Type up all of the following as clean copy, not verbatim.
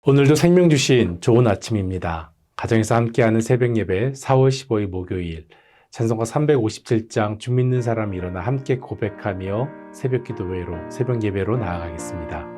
오늘도 생명 주신 좋은 아침입니다. 가정에서 함께하는 새벽 예배 4월 15일 목요일 찬송가 357장 주 믿는 사람이 일어나 함께 고백하며 새벽 기도회로 새벽 예배로 나아가겠습니다.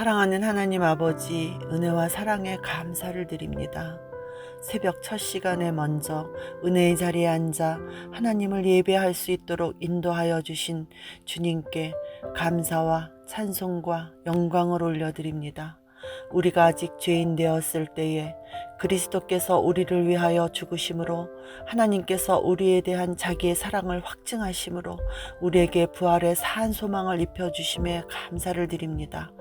사랑하는 하나님 아버지, 은혜와 사랑에 감사를 드립니다. 새벽 첫 시간에 먼저 은혜의 자리에 앉아 하나님을 예배할 수 있도록 인도하여 주신 주님께 감사와 찬송과 영광을 올려드립니다. 우리가 아직 죄인 되었을 때에 그리스도께서 우리를 위하여 죽으심으로 하나님께서 우리에 대한 자기의 사랑을 확증하심으로 우리에게 부활의 산 소망을 입혀주심에 감사를 드립니다.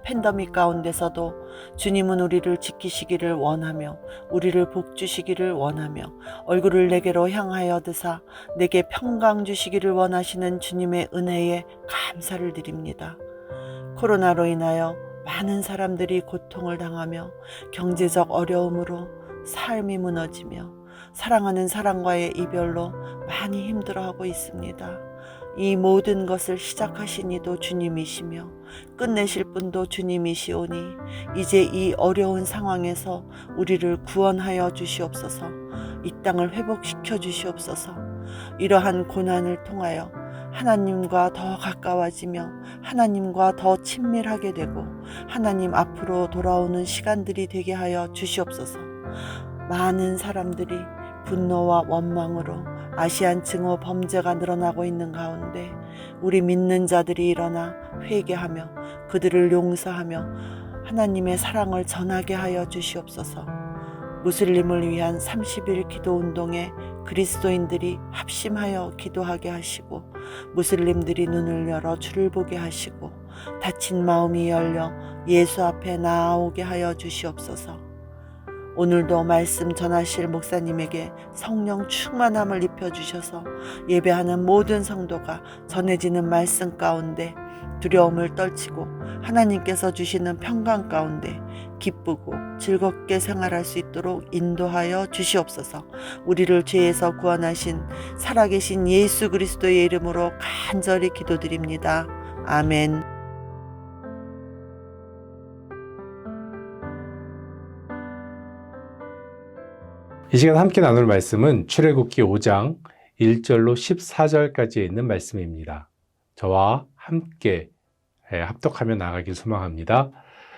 팬데믹 가운데서도 주님은 우리를 지키시기를 원하며 우리를 복주시기를 원하며 얼굴을 내게로 향하여 드사 내게 평강 주시기를 원하시는 주님의 은혜에 감사를 드립니다. 코로나로 인하여 많은 사람들이 고통을 당하며 경제적 어려움으로 삶이 무너지며 사랑하는 사람과의 이별로 많이 힘들어하고 있습니다. 이 모든 것을 시작하신 이도 주님이시며 끝내실 분도 주님이시오니 이제 이 어려운 상황에서 우리를 구원하여 주시옵소서. 이 땅을 회복시켜 주시옵소서. 이러한 고난을 통하여 하나님과 더 가까워지며 하나님과 더 친밀하게 되고 하나님 앞으로 돌아오는 시간들이 되게 하여 주시옵소서. 많은 사람들이 분노와 원망으로 아시안 증오 범죄가 늘어나고 있는 가운데 우리 믿는 자들이 일어나 회개하며 그들을 용서하며 하나님의 사랑을 전하게 하여 주시옵소서. 무슬림을 위한 30일 기도 운동에 그리스도인들이 합심하여 기도하게 하시고 무슬림들이 눈을 열어 주를 보게 하시고 다친 마음이 열려 예수 앞에 나아오게 하여 주시옵소서. 오늘도 말씀 전하실 목사님에게 성령 충만함을 입혀주셔서 예배하는 모든 성도가 전해지는 말씀 가운데 두려움을 떨치고 하나님께서 주시는 평강 가운데 기쁘고 즐겁게 생활할 수 있도록 인도하여 주시옵소서. 우리를 죄에서 구원하신 살아계신 예수 그리스도의 이름으로 간절히 기도드립니다. 아멘. 이 시간 함께 나눌 말씀은 출애굽기 5장 1절로 14절까지에 있는 말씀입니다. 저와 함께 합독하며 나가길 소망합니다.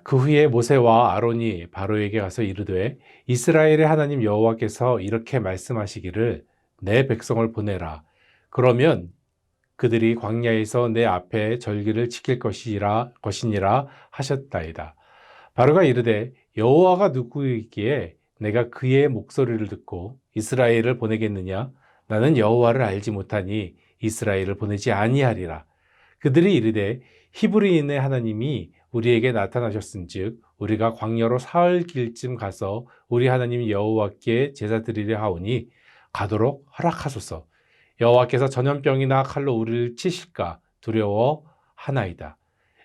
그 후에 모세와 아론이 바로에게 가서 이르되 이스라엘의 하나님 여호와께서 이렇게 말씀하시기를 내 백성을 보내라. 그러면 그들이 광야에서 내 앞에 절기를 지킬 것이니라 하셨다이다. 바로가 이르되 여호와가 누구이기에 내가 그의 목소리를 듣고 이스라엘을 보내겠느냐? 나는 여호와를 알지 못하니 이스라엘을 보내지 아니하리라. 그들이 이르되 히브리인의 하나님이 우리에게 나타나셨은즉 우리가 광야로 사흘 길쯤 가서 우리 하나님 여호와께 제사 드리려 하오니 가도록 허락하소서. 여호와께서 전염병이나 칼로 우리를 치실까 두려워하나이다.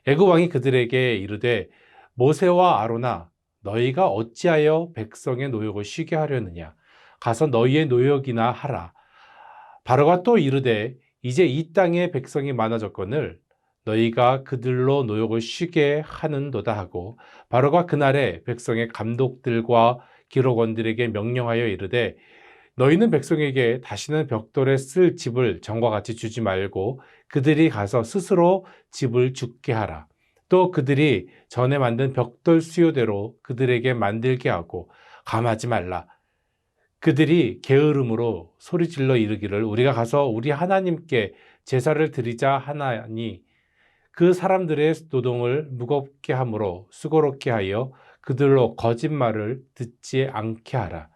애굽 왕이 그들에게 이르되 모세와 아론아 너희가 어찌하여 백성의 노역을 쉬게 하려느냐? 가서 너희의 노역이나 하라. 바로가 또 이르되 이제 이 땅에 백성이 많아졌거늘 너희가 그들로 노역을 쉬게 하는도다 하고 바로가 그날에 백성의 감독들과 기록원들에게 명령하여 이르되 너희는 백성에게 다시는 벽돌에 쓸 집을 전과 같이 주지 말고 그들이 가서 스스로 집을 짓게 하라. 또 그들이 전에 만든 벽돌 수요대로 그들에게 만들게 하고 감하지 말라. 그들이 게으름으로 소리질러 이르기를 우리가 가서 우리 하나님께 제사를 드리자 하나니 그 사람들의 노동을 무겁게 함으로 수고롭게 하여 그들로 거짓말을 듣지 않게 하라.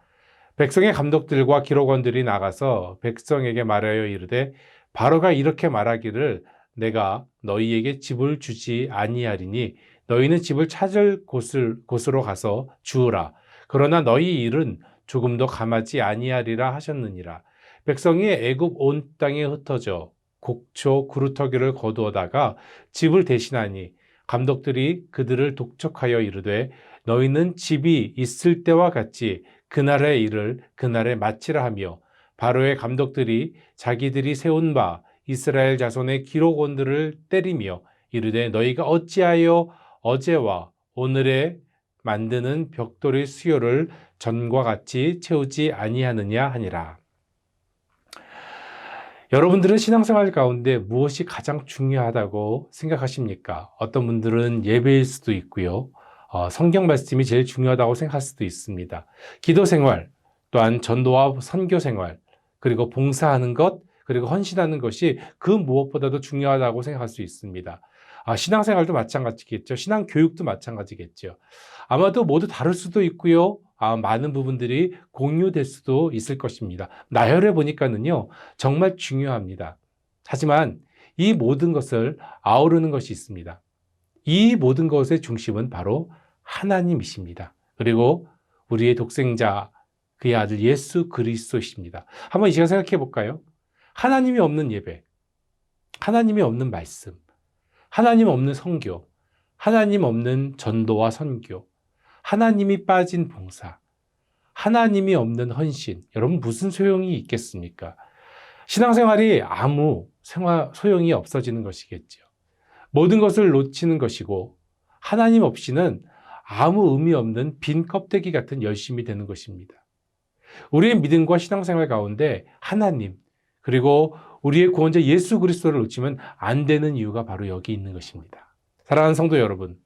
백성의 감독들과 기록원들이 나가서 백성에게 말하여 이르되 바로가 이렇게 말하기를 내가 너희에게 집을 주지 아니하리니 너희는 집을 찾을 곳으로 가서 주우라. 그러나 너희 일은 조금도 감하지 아니하리라 하셨느니라. 백성이 애굽 온 땅에 흩어져 곡초 구루터기를 거두어다가 집을 대신하니 감독들이 그들을 독촉하여 이르되 너희는 집이 있을 때와 같이 그날의 일을 그날에 마치라 하며 바로의 감독들이 자기들이 세운 바 이스라엘 자손의 기록원들을 때리며 이르되 너희가 어찌하여 어제와 오늘에 만드는 벽돌의 수요를 전과 같이 채우지 아니하느냐 하니라. 여러분들은 신앙생활 가운데 무엇이 가장 중요하다고 생각하십니까? 어떤 분들은 예배일 수도 있고요. 성경 말씀이 제일 중요하다고 생각할 수도 있습니다. 기도 생활, 또한 전도와 선교 생활, 그리고 봉사하는 것, 그리고 헌신하는 것이 그 무엇보다도 중요하다고 생각할 수 있습니다. 신앙생활도 마찬가지겠죠. 신앙교육도 마찬가지겠죠. 아마도 모두 다를 수도 있고요. 많은 부분들이 공유될 수도 있을 것입니다. 나열해 보니까는요, 정말 중요합니다. 하지만 이 모든 것을 아우르는 것이 있습니다. 이 모든 것의 중심은 바로 하나님이십니다. 그리고 우리의 독생자, 그의 아들 예수 그리스도이십니다. 한번 이 시간 생각해 볼까요? 하나님이 없는 예배, 하나님이 없는 말씀, 하나님 없는 선교, 하나님 없는 전도와 선교, 하나님이 빠진 봉사, 하나님이 없는 헌신, 여러분 무슨 소용이 있겠습니까? 신앙생활이 아무 소용이 없어지는 것이겠죠. 모든 것을 놓치는 것이고 하나님 없이는 아무 의미 없는 빈 껍데기 같은 열심이 되는 것입니다. 우리의 믿음과 신앙생활 가운데 하나님 그리고 우리의 구원자 예수 그리스도를 놓치면 안 되는 이유가 바로 여기 있는 것입니다. 사랑하는 성도 여러분,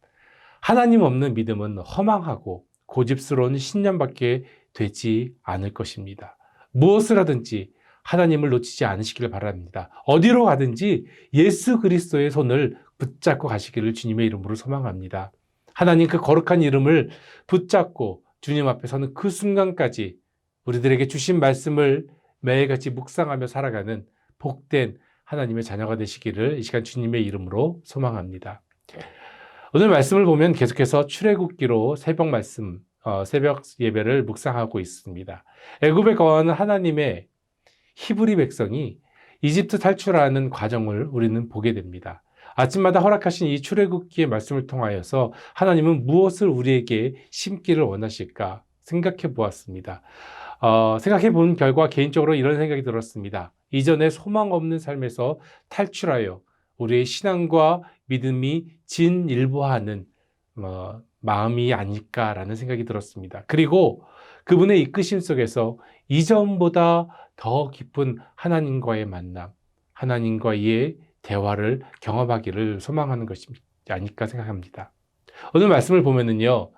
하나님 없는 믿음은 허망하고 고집스러운 신념밖에 되지 않을 것입니다. 무엇을 하든지 하나님을 놓치지 않으시기를 바랍니다. 어디로 가든지 예수 그리스도의 손을 붙잡고 가시기를 주님의 이름으로 소망합니다. 하나님 그 거룩한 이름을 붙잡고 주님 앞에 서는 그 순간까지 우리들에게 주신 말씀을 매일같이 묵상하며 살아가는 복된 하나님의 자녀가 되시기를 이 시간 주님의 이름으로 소망합니다. 오늘 말씀을 보면 계속해서 출애굽기로 새벽 예배를 묵상하고 있습니다. 애굽에 거하는 하나님의 히브리 백성이 이집트 탈출하는 과정을 우리는 보게 됩니다. 아침마다 허락하신 이 출애굽기의 말씀을 통하여서 하나님은 무엇을 우리에게 심기를 원하실까 생각해 보았습니다. 생각해 본 결과 개인적으로 이런 생각이 들었습니다. 이전에 소망 없는 삶에서 탈출하여 우리의 신앙과 믿음이 진일보하는 마음이 아닐까라는 생각이 들었습니다. 그리고 그분의 이끄심 속에서 이전보다 더 깊은 하나님과의 만남, 하나님과의 대화를 경험하기를 소망하는 것이 아닐까 생각합니다. 오늘 말씀을 보면은요,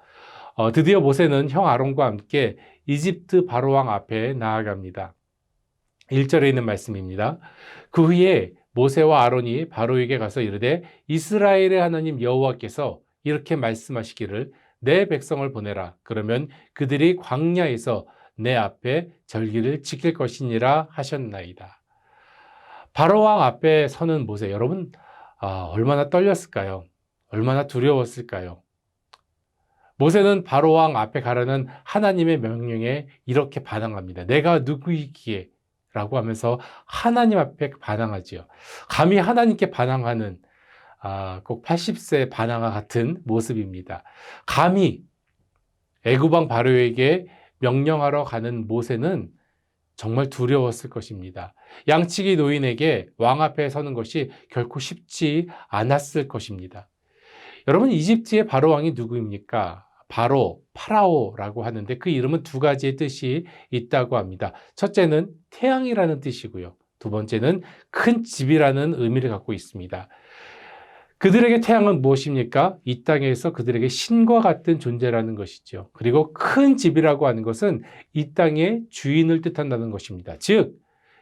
드디어 모세는 형 아론과 함께 이집트 바로왕 앞에 나아갑니다. 1절에 있는 말씀입니다. 그 후에 모세와 아론이 바로에게 가서 이르되 이스라엘의 하나님 여호와께서 이렇게 말씀하시기를 내 백성을 보내라. 그러면 그들이 광야에서 내 앞에 절기를 지킬 것이니라 하셨나이다. 바로왕 앞에 서는 모세, 여러분 얼마나 떨렸을까요? 얼마나 두려웠을까요? 모세는 바로왕 앞에 가라는 하나님의 명령에 이렇게 반항합니다. 내가 누구이기에? 라고 하면서 하나님 앞에 반항하지요. 감히 하나님께 반항하는 꼭 80세 반항과 같은 모습입니다. 감히 애굽왕 바로에게 명령하러 가는 모세는 정말 두려웠을 것입니다. 양치기 노인에게 왕 앞에 서는 것이 결코 쉽지 않았을 것입니다. 여러분, 이집트의 바로왕이 누구입니까? 바로 파라오라고 하는데 그 이름은 두 가지의 뜻이 있다고 합니다. 첫째는 태양이라는 뜻이고요. 두 번째는 큰 집이라는 의미를 갖고 있습니다. 그들에게 태양은 무엇입니까? 이 땅에서 그들에게 신과 같은 존재라는 것이죠. 그리고 큰 집이라고 하는 것은 이 땅의 주인을 뜻한다는 것입니다. 즉,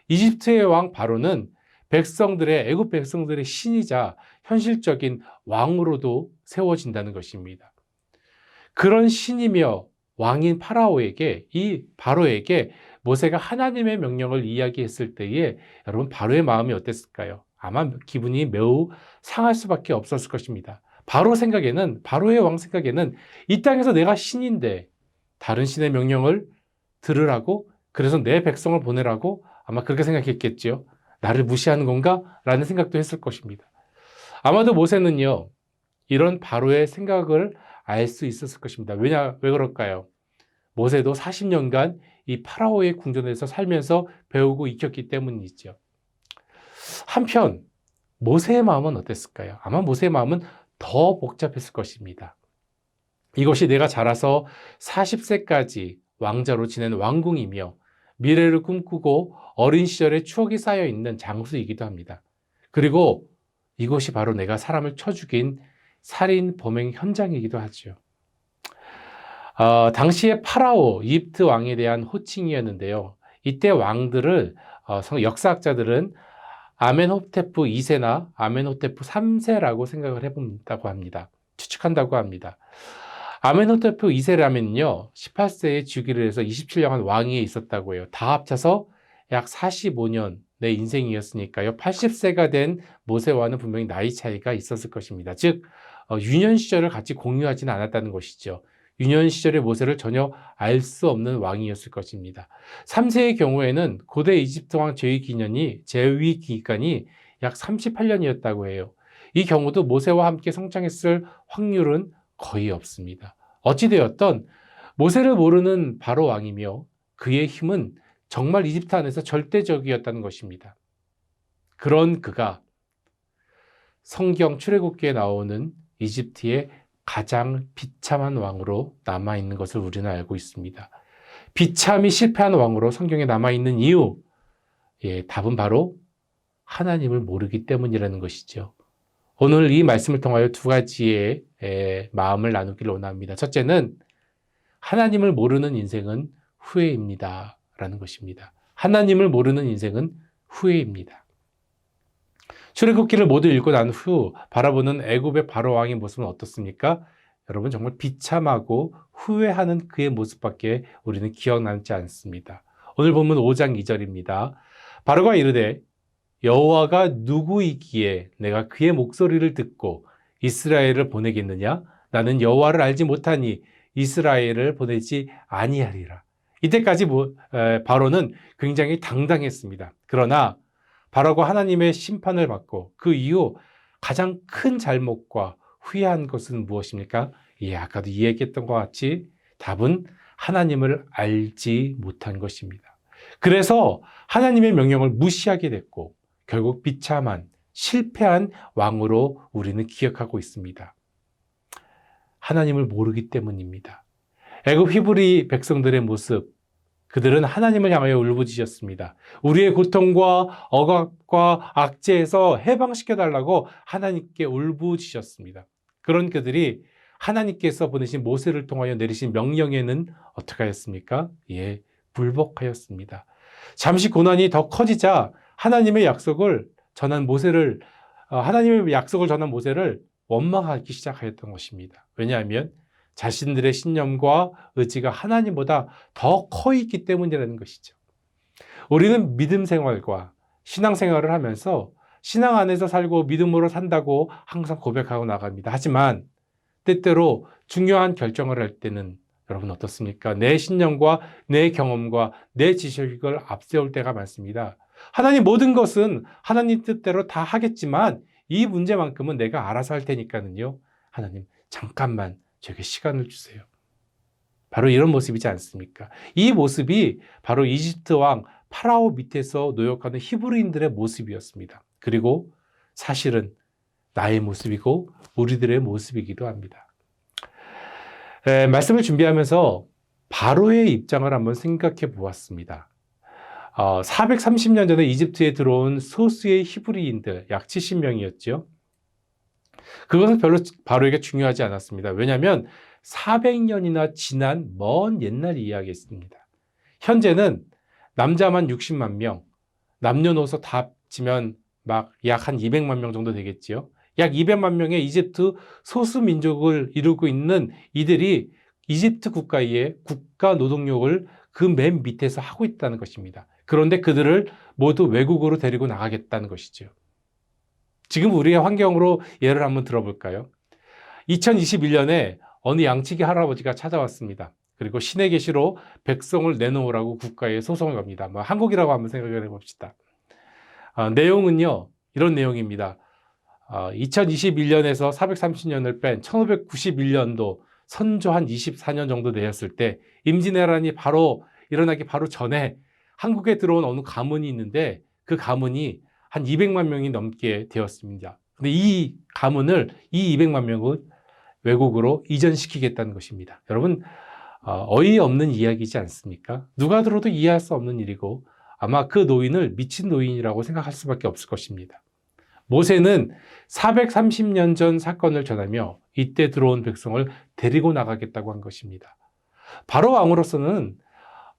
이집트의 왕 바로는 애굽 백성들의 신이자 현실적인 왕으로도 세워진다는 것입니다. 그런 신이며 왕인 이 바로에게 모세가 하나님의 명령을 이야기했을 때에 여러분 바로의 마음이 어땠을까요? 아마 기분이 매우 상할 수밖에 없었을 것입니다. 바로의 왕 생각에는 이 땅에서 내가 신인데 다른 신의 명령을 들으라고, 그래서 내 백성을 보내라고 아마 그렇게 생각했겠죠. 나를 무시하는 건가? 라는 생각도 했을 것입니다. 아마도 모세는요, 이런 바로의 생각을 알 수 있었을 것입니다. 왜 그럴까요? 모세도 40년간 이 파라오의 궁전에서 살면서 배우고 익혔기 때문이죠. 한편 모세의 마음은 어땠을까요? 아마 모세의 마음은 더 복잡했을 것입니다. 이것이 내가 자라서 40세까지 왕자로 지낸 왕궁이며 미래를 꿈꾸고 어린 시절의 추억이 쌓여 있는 장소이기도 합니다. 그리고 이것이 바로 내가 사람을 쳐 죽인 살인 범행 현장이기도 하죠. 당시의 파라오, 이집트 왕에 대한 호칭이었는데요. 이때 왕들을 역사학자들은 아멘호테프 2세나 아멘호테프 3세라고 생각을 해본다고 합니다. 추측한다고 합니다. 아멘호테프 2세라면요, 18세에 즉위를 해서 27년간 왕위에 있었다고 해요. 다 합쳐서 약 45년 내 인생이었으니까요. 80세가 된 모세와는 분명히 나이 차이가 있었을 것입니다. 즉, 유년 시절을 같이 공유하지는 않았다는 것이죠. 유년 시절의 모세를 전혀 알 수 없는 왕이었을 것입니다. 3세의 경우에는 고대 이집트 왕 재위 기간이 약 38년이었다고 해요. 이 경우도 모세와 함께 성장했을 확률은 거의 없습니다. 어찌되었던 모세를 모르는 바로 왕이며 그의 힘은 정말 이집트 안에서 절대적이었다는 것입니다. 그런 그가 성경 출애굽기에 나오는 이집트의 가장 비참한 왕으로 남아있는 것을 우리는 알고 있습니다. 비참이 실패한 왕으로 성경에 남아있는 이유, 답은 바로 하나님을 모르기 때문이라는 것이죠. 오늘 이 말씀을 통하여 두 가지의 마음을 나누기를 원합니다. 첫째는 하나님을 모르는 인생은 후회입니다 라는 것입니다. 하나님을 모르는 인생은 후회입니다. 출애굽기를 모두 읽고 난 후 바라보는 애굽의 바로왕의 모습은 어떻습니까? 여러분, 정말 비참하고 후회하는 그의 모습밖에 우리는 기억 남지 않습니다. 오늘 본문 5장 2절입니다. 바로가 이르되 여호와가 누구이기에 내가 그의 목소리를 듣고 이스라엘을 보내겠느냐? 나는 여호와를 알지 못하니 이스라엘을 보내지 아니하리라. 이때까지 바로는 굉장히 당당했습니다. 그러나 바로가 하나님의 심판을 받고 그 이후 가장 큰 잘못과 후회한 것은 무엇입니까? 아까도 이야기했던 것 같이 답은 하나님을 알지 못한 것입니다. 그래서 하나님의 명령을 무시하게 됐고 결국 비참한 실패한 왕으로 우리는 기억하고 있습니다. 하나님을 모르기 때문입니다. 애굽 히브리 백성들의 모습, 그들은 하나님을 향하여 울부짖었습니다. 우리의 고통과 억압과 악재에서 해방시켜달라고 하나님께 울부짖었습니다. 그런 그들이 하나님께서 보내신 모세를 통하여 내리신 명령에는 어떻게 하였습니까? 불복하였습니다. 잠시 고난이 더 커지자 하나님의 약속을 전한 모세를 원망하기 시작하였던 것입니다. 왜냐하면 자신들의 신념과 의지가 하나님보다 더 커 있기 때문이라는 것이죠. 우리는 믿음 생활과 신앙 생활을 하면서 신앙 안에서 살고 믿음으로 산다고 항상 고백하고 나갑니다. 하지만 때때로 중요한 결정을 할 때는 여러분 어떻습니까? 내 신념과 내 경험과 내 지식을 앞세울 때가 많습니다. 하나님 모든 것은 하나님 뜻대로 다 하겠지만 이 문제만큼은 내가 알아서 할 테니까는요. 하나님 잠깐만 저에게 시간을 주세요. 바로 이런 모습이지 않습니까? 이 모습이 바로 이집트 왕 파라오 밑에서 노역하는 히브리인들의 모습이었습니다. 그리고 사실은 나의 모습이고 우리들의 모습이기도 합니다. 말씀을 준비하면서 바로의 입장을 한번 생각해 보았습니다. 430년 전에 이집트에 들어온 소수의 히브리인들 약 70명이었죠. 그것은 별로 바로에게 중요하지 않았습니다. 왜냐하면 400년이나 지난 먼 옛날 이야기였습니다. 현재는 남자만 60만 명, 남녀노소 다 합치면 막 약 한 200만 명 정도 되겠지요. 약 200만 명의 이집트 소수 민족을 이루고 있는 이들이 이집트 국가의 국가 노동력을 그 맨 밑에서 하고 있다는 것입니다. 그런데 그들을 모두 외국으로 데리고 나가겠다는 것이죠. 지금 우리의 환경으로 예를 한번 들어볼까요? 2021년에 어느 양치기 할아버지가 찾아왔습니다. 그리고 신의 계시로 백성을 내놓으라고 국가에 소송을 겁니다. 한국이라고 한번 생각을 해봅시다. 내용은요, 이런 내용입니다. 2021년에서 430년을 뺀 1591년도 선조 한 24년 정도 되었을 때 임진왜란이 일어나기 바로 전에 한국에 들어온 어느 가문이 있는데 그 가문이 한 200만 명이 넘게 되었습니다. 근데 이 가문을, 이 200만 명을 외국으로 이전시키겠다는 것입니다. 여러분, 어이없는 이야기지 않습니까? 누가 들어도 이해할 수 없는 일이고 아마 그 노인을 미친 노인이라고 생각할 수밖에 없을 것입니다. 모세는 430년 전 사건을 전하며 이때 들어온 백성을 데리고 나가겠다고 한 것입니다. 바로 왕으로서는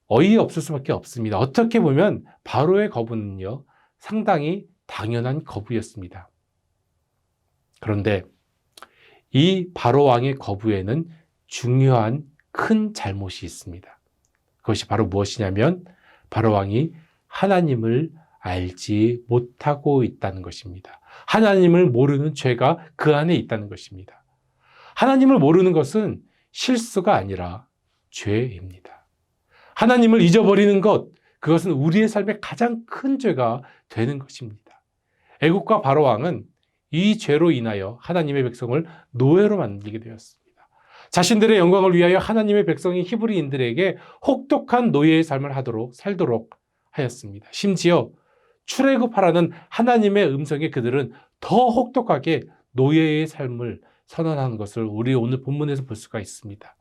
어이없을 수밖에 없습니다. 어떻게 보면 바로의 거부는요, 상당히 당연한 거부였습니다. 그런데 이 바로 왕의 거부에는 중요한 큰 잘못이 있습니다. 그것이 바로 무엇이냐면 바로 왕이 하나님을 알지 못하고 있다는 것입니다. 하나님을 모르는 죄가 그 안에 있다는 것입니다. 하나님을 모르는 것은 실수가 아니라 죄입니다. 하나님을 잊어버리는 것, 그것은 우리의 삶의 가장 큰 죄가 되는 것입니다. 애국과 바로 왕은 이 죄로 인하여 하나님의 백성을 노예로 만들게 되었습니다. 자신들의 영광을 위하여 하나님의 백성인 히브리인들에게 혹독한 노예의 삶을 살도록 하였습니다. 심지어 출애굽하라는 하나님의 음성에 그들은 더 혹독하게 노예의 삶을 선언하는 것을 우리 오늘 본문에서 볼 수가 있습니다.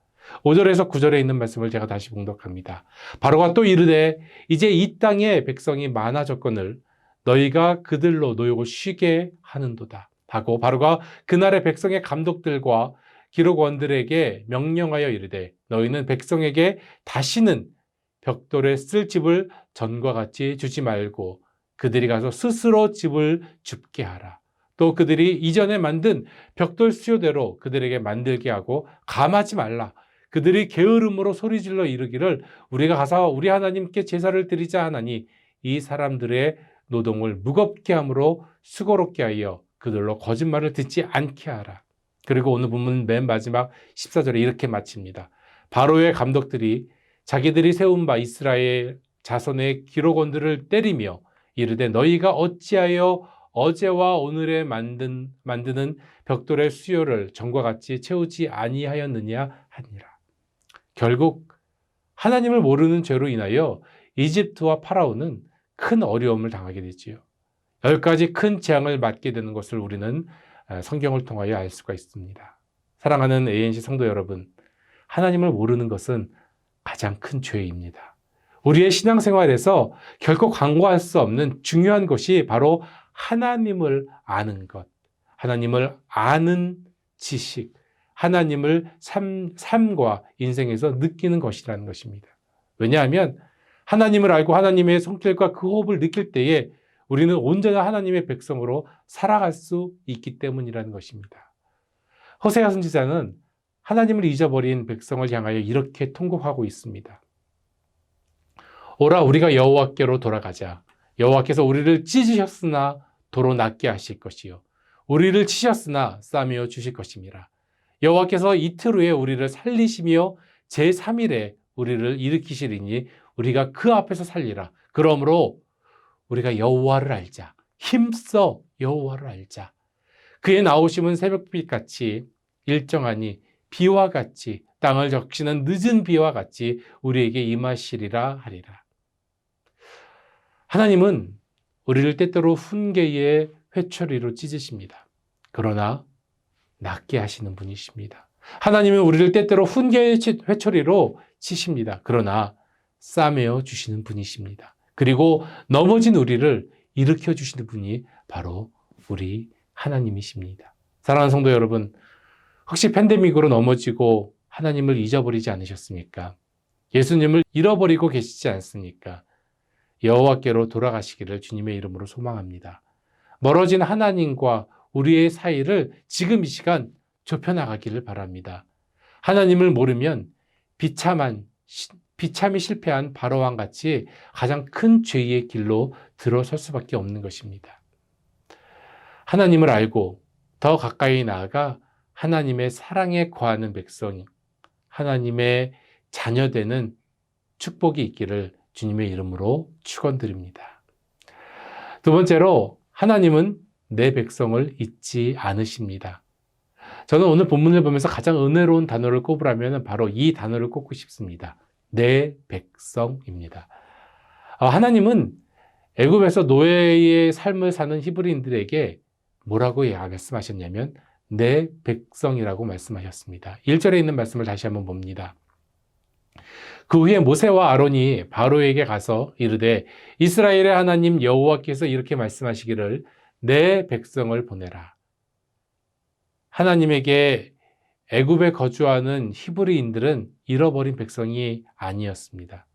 5절에서 9절에 있는 말씀을 제가 다시 봉독합니다. 바로가 또 이르되 이제 이 땅에 백성이 많아졌거늘 너희가 그들로 노역을 쉬게 하는도다 하고 바로가 그날의 백성의 감독들과 기록원들에게 명령하여 이르되 너희는 백성에게 다시는 벽돌에 쓸 집을 전과 같이 주지 말고 그들이 가서 스스로 집을 줍게 하라. 또 그들이 이전에 만든 벽돌 수요대로 그들에게 만들게 하고 감하지 말라. 그들이 게으름으로 소리질러 이르기를 우리가 가서 우리 하나님께 제사를 드리자 하나니 이 사람들의 노동을 무겁게 함으로 수고롭게 하여 그들로 거짓말을 듣지 않게 하라. 그리고 오늘 본문 맨 마지막 14절에 이렇게 마칩니다. 바로의 감독들이 자기들이 세운 바 이스라엘 자손의 기록원들을 때리며 이르되 너희가 어찌하여 어제와 오늘에 만드는 벽돌의 수요를 전과 같이 채우지 아니하였느냐 하니라. 결국 하나님을 모르는 죄로 인하여 이집트와 파라오는 큰 어려움을 당하게 되지요. 10가지 큰 재앙을 맞게 되는 것을 우리는 성경을 통하여 알 수가 있습니다. 사랑하는 ANC 성도 여러분, 하나님을 모르는 것은 가장 큰 죄입니다. 우리의 신앙생활에서 결코 간과할 수 없는 중요한 것이 바로 하나님을 아는 것, 하나님을 아는 지식, 하나님을 삶과 인생에서 느끼는 것이라는 것입니다. 왜냐하면 하나님을 알고 하나님의 손길과 그 호흡을 느낄 때에 우리는 온전한 하나님의 백성으로 살아갈 수 있기 때문이라는 것입니다. 호세아 선지자는 하나님을 잊어버린 백성을 향하여 이렇게 통곡하고 있습니다. 오라 우리가 여호와께로 돌아가자. 여호와께서 우리를 찢으셨으나 도로 낫게 하실 것이요 우리를 치셨으나 싸매어 주실 것임이라. 여호와께서 이틀 후에 우리를 살리시며 제3일에 우리를 일으키시리니 우리가 그 앞에서 살리라. 그러므로 우리가 여호와를 알자. 힘써 여호와를 알자. 그의 나오심은 새벽빛같이 일정하니 비와 같이 땅을 적시는 늦은 비와 같이 우리에게 임하시리라 하리라. 하나님은 우리를 때때로 훈계의 회초리로 찢으십니다. 그러나 낫게 하시는 분이십니다. 하나님은 우리를 때때로 훈계의 회초리로 치십니다. 그러나 싸매어 주시는 분이십니다. 그리고 넘어진 우리를 일으켜 주시는 분이 바로 우리 하나님이십니다. 사랑하는 성도 여러분, 혹시 팬데믹으로 넘어지고 하나님을 잊어버리지 않으셨습니까? 예수님을 잃어버리고 계시지 않습니까? 여호와께로 돌아가시기를 주님의 이름으로 소망합니다. 멀어진 하나님과 우리의 사이를 지금 이 시간 좁혀나가기를 바랍니다. 하나님을 모르면 비참히 실패한 바로왕 같이 가장 큰 죄의 길로 들어설 수밖에 없는 것입니다. 하나님을 알고 더 가까이 나아가 하나님의 사랑에 거하는 백성, 하나님의 자녀되는 축복이 있기를 주님의 이름으로 축원드립니다. 두 번째로 하나님은 내 백성을 잊지 않으십니다. 저는 오늘 본문을 보면서 가장 은혜로운 단어를 꼽으라면 바로 이 단어를 꼽고 싶습니다. 내 백성입니다. 하나님은 애굽에서 노예의 삶을 사는 히브리인들에게 뭐라고 말씀하셨냐면 내 백성이라고 말씀하셨습니다. 1절에 있는 말씀을 다시 한번 봅니다. 그 후에 모세와 아론이 바로에게 가서 이르되 이스라엘의 하나님 여호와께서 이렇게 말씀하시기를 내 백성을 보내라. 하나님에게 애굽에 거주하는 히브리인들은 잃어버린 백성이 아니었습니다.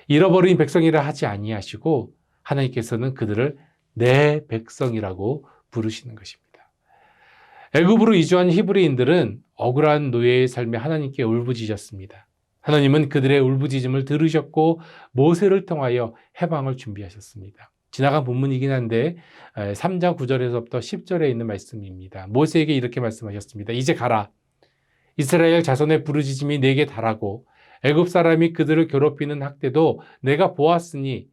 잃어버린 백성이라 하지 아니하시고 하나님께서는 그들을 내 백성이라고 부르시는 것입니다. 애굽으로 이주한 히브리인들은 억울한 노예의 삶에 하나님께 울부짖었습니다. 하나님은 그들의 울부짖음을 들으셨고 모세를 통하여 해방을 준비하셨습니다. 지나간 본문이긴 한데 3장 9절에서부터 10절에 있는 말씀입니다. 모세에게 이렇게 말씀하셨습니다. 이제 가라. 이스라엘 자손의 부르짖음이 내게 달하고 애굽 사람이 그들을 괴롭히는 학대도 내가 보았으니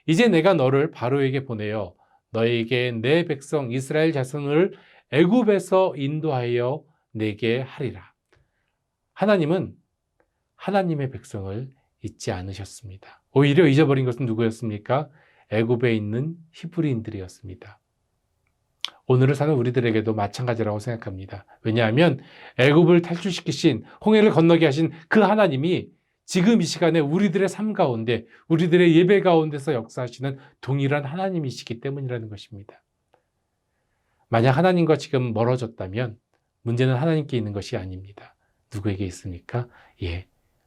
이제 내가 너를 바로에게 보내어 너에게 내 백성 이스라엘 자손을 애굽에서 인도하여 내게 하리라. 하나님은 하나님의 백성을 잊지 않으셨습니다. 오히려 잊어버린 것은 누구였습니까? 애굽에 있는 히브리인들이었습니다. 오늘을 사는 우리들에게도 마찬가지라고 생각합니다. 왜냐하면 애굽을 탈출시키신, 홍해를 건너게 하신 그 하나님이 지금 이 시간에 우리들의 삶 가운데, 우리들의 예배 가운데서 역사하시는 동일한 하나님이시기 때문이라는 것입니다. 만약 하나님과 지금 멀어졌다면 문제는 하나님께 있는 것이 아닙니다. 누구에게 있습니까?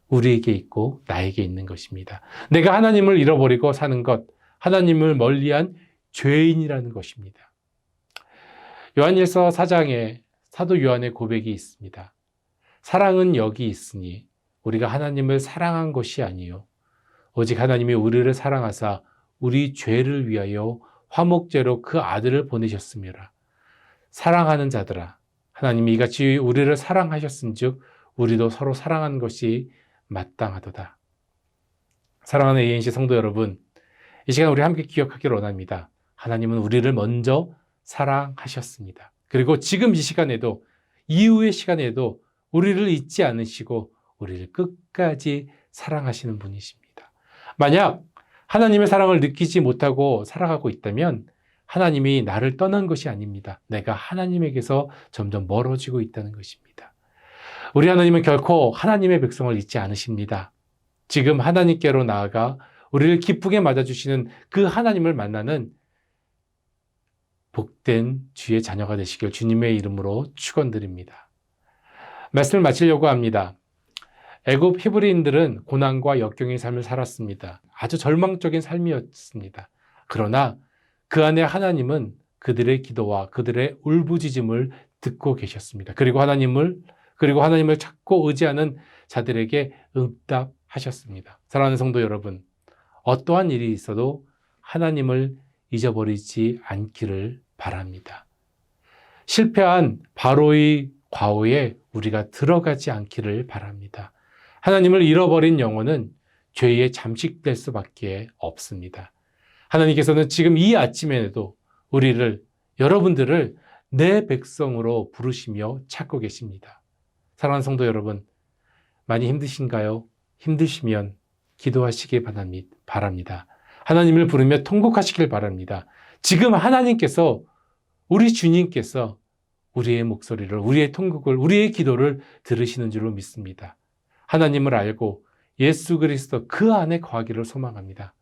우리에게 있고 나에게 있는 것입니다. 내가 하나님을 잃어버리고 사는 것, 하나님을 멀리한 죄인이라는 것입니다. 요한일서 4장에 사도 요한의 고백이 있습니다. 사랑은 여기 있으니 우리가 하나님을 사랑한 것이 아니요 오직 하나님이 우리를 사랑하사 우리 죄를 위하여 화목제로 그 아들을 보내셨음이라. 사랑하는 자들아, 하나님이 이같이 우리를 사랑하셨은즉 우리도 서로 사랑하는 것이 마땅하도다. 사랑하는 ANC 성도 여러분, 이 시간 우리 함께 기억하기를 원합니다. 하나님은 우리를 먼저 사랑하셨습니다. 그리고 지금 이 시간에도, 이후의 시간에도 우리를 잊지 않으시고 우리를 끝까지 사랑하시는 분이십니다. 만약 하나님의 사랑을 느끼지 못하고 살아가고 있다면 하나님이 나를 떠난 것이 아닙니다. 내가 하나님에게서 점점 멀어지고 있다는 것입니다. 우리 하나님은 결코 하나님의 백성을 잊지 않으십니다. 지금 하나님께로 나아가 우리를 기쁘게 맞아주시는 그 하나님을 만나는 복된 주의 자녀가 되시길 주님의 이름으로 축원드립니다. 말씀을 마치려고 합니다. 애굽 히브리인들은 고난과 역경의 삶을 살았습니다. 아주 절망적인 삶이었습니다. 그러나 그 안에 하나님은 그들의 기도와 그들의 울부짖음을 듣고 계셨습니다. 그리고 하나님을 찾고 의지하는 자들에게 응답하셨습니다. 사랑하는 성도 여러분, 어떠한 일이 있어도 하나님을 잊어버리지 않기를 바랍니다. 실패한 바로의 과오에 우리가 들어가지 않기를 바랍니다. 하나님을 잃어버린 영혼은 죄에 잠식될 수밖에 없습니다. 하나님께서는 지금 이 아침에도 여러분들을 내 백성으로 부르시며 찾고 계십니다. 사랑하는 성도 여러분, 많이 힘드신가요? 힘드시면 기도하시기 바랍니다. 하나님을 부르며 통곡하시길 바랍니다. 지금 하나님께서, 우리 주님께서 우리의 목소리를, 우리의 통곡을, 우리의 기도를 들으시는 줄로 믿습니다. 하나님을 알고 예수 그리스도 그 안에 거하기를 소망합니다.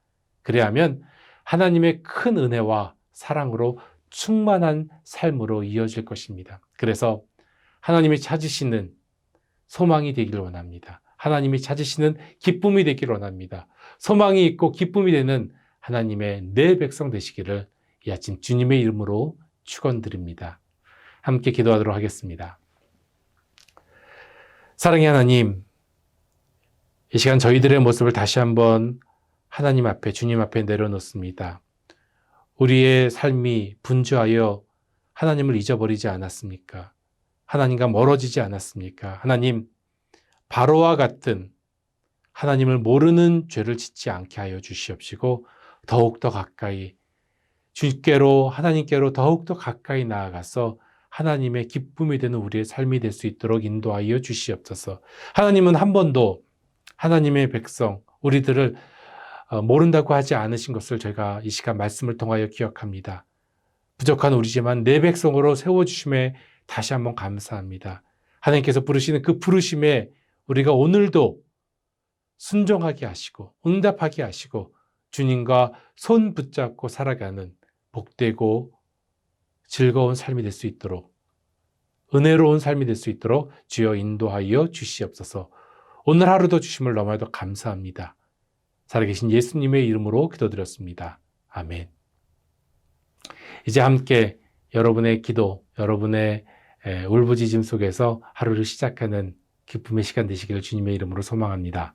그래야만 하나님의 큰 은혜와 사랑으로 충만한 삶으로 이어질 것입니다. 그래서 하나님이 찾으시는 소망이 되기를 원합니다. 하나님이 찾으시는 기쁨이 되기를 원합니다. 소망이 있고 기쁨이 되는 하나님의 내 백성 되시기를 이 아침 주님의 이름으로 축원드립니다. 함께 기도하도록 하겠습니다. 사랑의 하나님, 이 시간 저희들의 모습을 다시 한번 하나님 앞에, 주님 앞에 내려놓습니다. 우리의 삶이 분주하여 하나님을 잊어버리지 않았습니까? 하나님과 멀어지지 않았습니까? 하나님, 바로와 같은 하나님을 모르는 죄를 짓지 않게 하여 주시옵시고 더욱더 가까이 하나님께로 더욱더 가까이 나아가서 하나님의 기쁨이 되는 우리의 삶이 될 수 있도록 인도하여 주시옵소서. 하나님은 한 번도 하나님의 백성, 우리들을 모른다고 하지 않으신 것을 저희가 이 시간 말씀을 통하여 기억합니다. 부족한 우리지만 내 백성으로 세워주심에 다시 한번 감사합니다. 하나님께서 부르시는 그 부르심에 우리가 오늘도 순종하게 하시고 응답하게 하시고 주님과 손 붙잡고 살아가는 복되고 즐거운 삶이 될 수 있도록, 은혜로운 삶이 될 수 있도록 주여 인도하여 주시옵소서. 오늘 하루도 주심을 너무나도 감사합니다. 살아계신 예수님의 이름으로 기도드렸습니다. 아멘. 이제 함께 여러분의 기도, 여러분의 울부짖음 속에서 하루를 시작하는 기쁨의 시간 되시기를 주님의 이름으로 소망합니다.